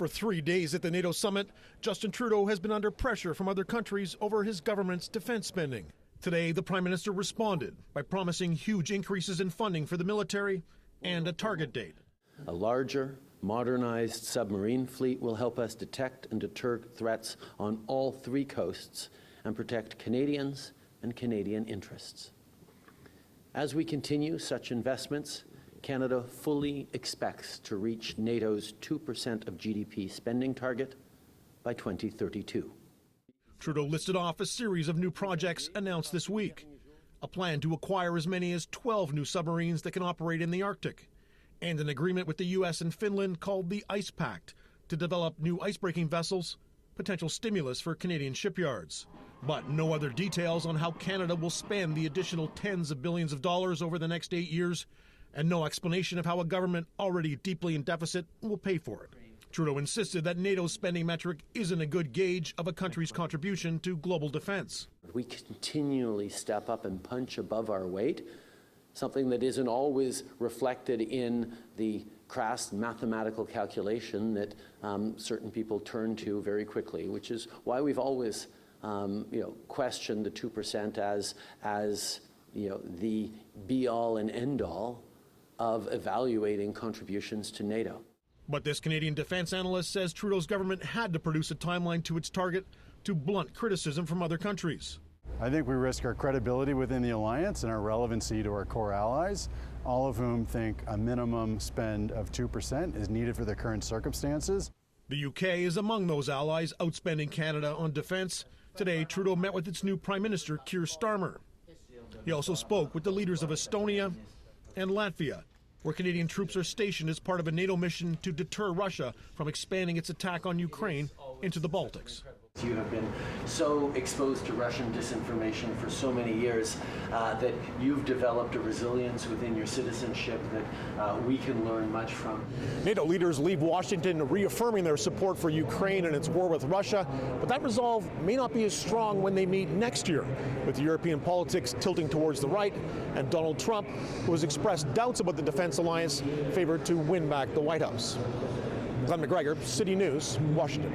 For 3 days at the NATO summit, Justin Trudeau has been under pressure from other countries over his government's defense spending. Today, the Prime Minister responded by promising huge increases in funding for the military and a target date. A larger, modernized submarine fleet will help us detect and deter threats on all 3 coasts and protect Canadians and Canadian interests. As we continue such investments, Canada fully expects to reach NATO's 2% of GDP spending target by 2032. Trudeau listed off a series of new projects announced this week. A plan to acquire as many as 12 new submarines that can operate in the Arctic, and an agreement with the U.S. and Finland called the Ice Pact to develop new icebreaking vessels, potential stimulus for Canadian shipyards. But no other details on how Canada will spend the additional tens of billions of dollars over the next 8 years, and no explanation of how a government already deeply in deficit will pay for it. Trudeau insisted that NATO's spending metric isn't a good gauge of a country's contribution to global defense. We continually step up and punch above our weight, something that isn't always reflected in the crass mathematical calculation that certain people turn to very quickly, which is why we've always questioned the 2% as the be-all and end-all of evaluating contributions to NATO. But this Canadian defense analyst says Trudeau's government had to produce a timeline to its target to blunt criticism from other countries. I think we risk our credibility within the alliance and our relevancy to our core allies, all of whom think a minimum spend of 2% is needed for the current circumstances. The UK is among those allies outspending Canada on defense. Today, Trudeau met with its new Prime Minister, Keir Starmer. He also spoke with the leaders of Estonia and Latvia, where Canadian troops are stationed as part of a NATO mission to deter Russia from expanding its attack on Ukraine into the Baltics. You have been so exposed to Russian disinformation for so many years that you've developed a resilience within your citizenship that we can learn much from. NATO leaders leave Washington reaffirming their support for Ukraine and its war with Russia, but that resolve may not be as strong when they meet next year, with European politics tilting towards the right and Donald Trump, who has expressed doubts about the defense alliance, favored to win back the White House. Glen McGregor, City News, Washington.